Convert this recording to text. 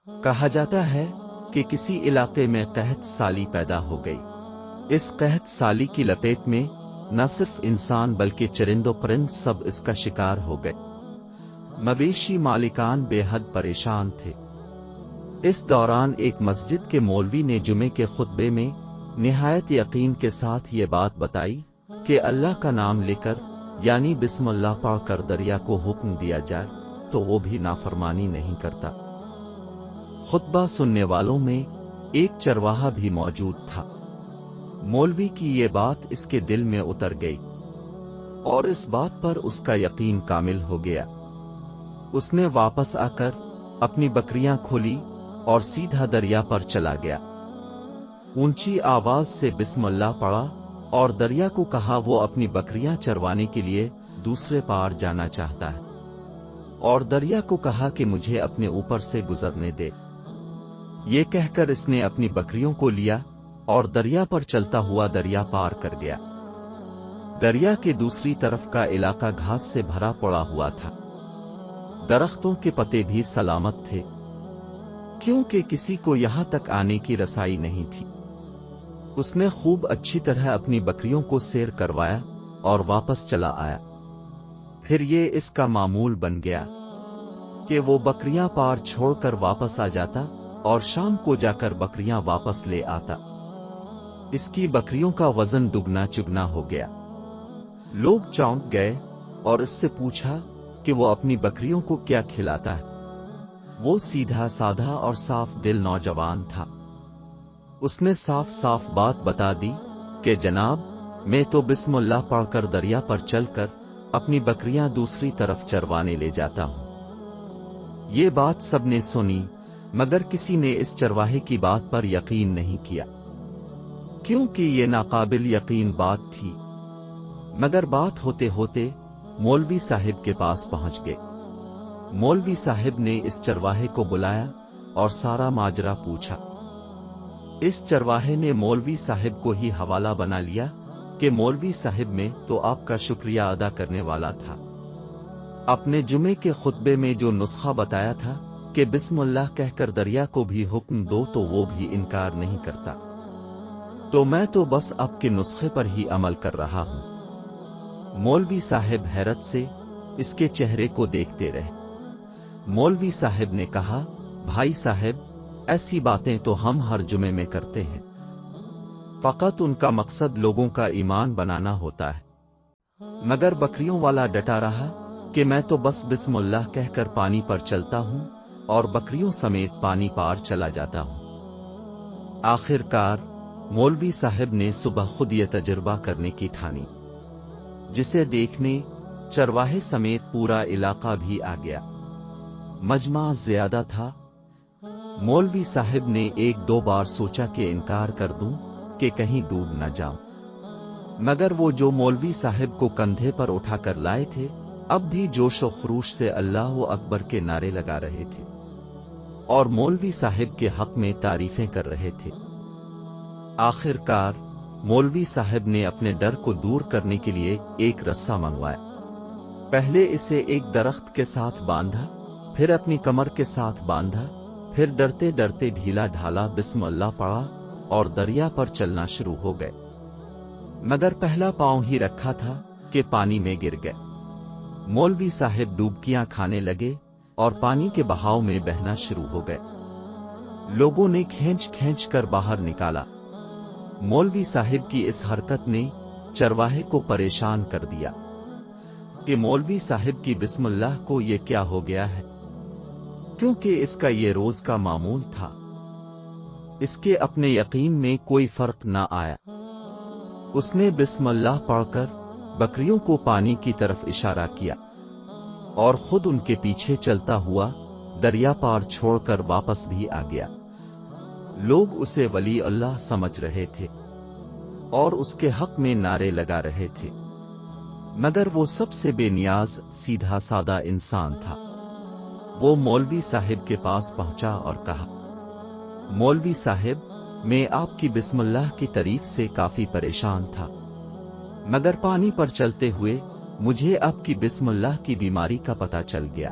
کہا جاتا ہے کہ کسی علاقے میں قحط سالی پیدا ہو گئی۔ اس قحط سالی کی لپیٹ میں نہ صرف انسان بلکہ چرند و پرند سب اس کا شکار ہو گئے۔ مویشی مالکان بے حد پریشان تھے۔ اس دوران ایک مسجد کے مولوی نے جمعے کے خطبے میں نہایت یقین کے ساتھ یہ بات بتائی کہ اللہ کا نام لے کر یعنی بسم اللہ پڑھ کر دریا کو حکم دیا جائے تو وہ بھی نافرمانی نہیں کرتا۔ خطبہ سننے والوں میں ایک چرواہا بھی موجود تھا۔ مولوی کی یہ بات اس کے دل میں اتر گئی اور اس بات پر اس کا یقین کامل ہو گیا۔ اس نے واپس آ کر اپنی بکریاں کھولی اور سیدھا دریا پر چلا گیا۔ اونچی آواز سے بسم اللہ پڑھا اور دریا کو کہا وہ اپنی بکریاں چروانے کے لیے دوسرے پار جانا چاہتا ہے، اور دریا کو کہا کہ مجھے اپنے اوپر سے گزرنے دے۔ یہ کہہ کر اس نے اپنی بکریوں کو لیا اور دریا پر چلتا ہوا دریا پار کر گیا۔ دریا کے دوسری طرف کا علاقہ گھاس سے بھرا پڑا ہوا تھا۔ درختوں کے پتے بھی سلامت تھے کیونکہ کسی کو یہاں تک آنے کی رسائی نہیں تھی۔ اس نے خوب اچھی طرح اپنی بکریوں کو سیر کروایا اور واپس چلا آیا۔ پھر یہ اس کا معمول بن گیا کہ وہ بکریاں پار چھوڑ کر واپس آ جاتا اور شام کو جا کر بکریاں واپس لے آتا۔ اس کی بکریوں کا وزن دگنا چگنا ہو گیا۔ لوگ چونک گئے اور اس سے پوچھا کہ وہ اپنی بکریوں کو کیا کھلاتا ہے۔ وہ سیدھا سادھا اور صاف دل نوجوان تھا۔ اس نے صاف صاف بات بتا دی کہ جناب، میں تو بسم اللہ پڑھ کر دریا پر چل کر اپنی بکریاں دوسری طرف چروانے لے جاتا ہوں۔ یہ بات سب نے سنی مگر کسی نے اس چرواہے کی بات پر یقین نہیں کیا کیونکہ یہ ناقابل یقین بات تھی۔ مگر بات ہوتے ہوتے مولوی صاحب کے پاس پہنچ گئے۔ مولوی صاحب نے اس چرواہے کو بلایا اور سارا ماجرا پوچھا۔ اس چرواہے نے مولوی صاحب کو ہی حوالہ بنا لیا کہ مولوی صاحب میں تو آپ کا شکریہ ادا کرنے والا تھا۔ اپنے جمعے کے خطبے میں جو نسخہ بتایا تھا کہ بسم اللہ کہہ کر دریا کو بھی حکم دو تو وہ بھی انکار نہیں کرتا، تو میں تو بس آپ کے نسخے پر ہی عمل کر رہا ہوں۔ مولوی صاحب حیرت سے اس کے چہرے کو دیکھتے رہے۔ مولوی صاحب نے کہا، بھائی صاحب، ایسی باتیں تو ہم ہر جمعے میں کرتے ہیں، فقط ان کا مقصد لوگوں کا ایمان بنانا ہوتا ہے۔ مگر بکریوں والا ڈٹا رہا کہ میں تو بس بسم اللہ کہہ کر پانی پر چلتا ہوں اور بکریوں سمیت پانی پار چلا جاتا ہوں۔ آخر کار مولوی صاحب نے صبح خود یہ تجربہ کرنے کی ٹھانی، جسے دیکھنے چرواہے سمیت پورا علاقہ بھی آ گیا۔ مجمع زیادہ تھا۔ مولوی صاحب نے ایک دو بار سوچا کہ انکار کر دوں کہ کہیں ڈوب نہ جاؤں، مگر وہ جو مولوی صاحب کو کندھے پر اٹھا کر لائے تھے اب بھی جوش و خروش سے اللہ اکبر کے نعرے لگا رہے تھے اور مولوی صاحب کے حق میں تعریفیں کر رہے تھے۔ آخر کار مولوی صاحب نے اپنے ڈر کو دور کرنے کے لیے ایک رسہ منگوایا۔ پہلے اسے ایک درخت کے ساتھ باندھا، پھر اپنی کمر کے ساتھ باندھا، پھر ڈرتے ڈرتے ڈھیلا ڈھالا بسم اللہ پڑھا اور دریا پر چلنا شروع ہو گئے۔ مگر پہلا پاؤں ہی رکھا تھا کہ پانی میں گر گئے۔ مولوی صاحب ڈوبکیاں کھانے لگے اور پانی کے بہاؤ میں بہنا شروع ہو گئے۔ لوگوں نے کھینچ کھینچ کر باہر نکالا۔ مولوی صاحب کی اس حرکت نے چرواہے کو پریشان کر دیا کہ مولوی صاحب کی بسم اللہ کو یہ کیا ہو گیا ہے، کیونکہ اس کا یہ روز کا معمول تھا۔ اس کے اپنے یقین میں کوئی فرق نہ آیا۔ اس نے بسم اللہ پڑھ کر بکریوں کو پانی کی طرف اشارہ کیا اور خود ان کے پیچھے چلتا ہوا دریا پار چھوڑ کر واپس بھی آ گیا۔ لوگ اسے ولی اللہ سمجھ رہے تھے اور اس کے حق میں نعرے لگا رہے تھے، مگر وہ سب سے بے نیاز سیدھا سادہ انسان تھا۔ وہ مولوی صاحب کے پاس پہنچا اور کہا، مولوی صاحب، میں آپ کی بسم اللہ کی تعریف سے کافی پریشان تھا، مگر پانی پر چلتے ہوئے مجھے آپ کی بسم اللہ کی بیماری کا پتہ چل گیا۔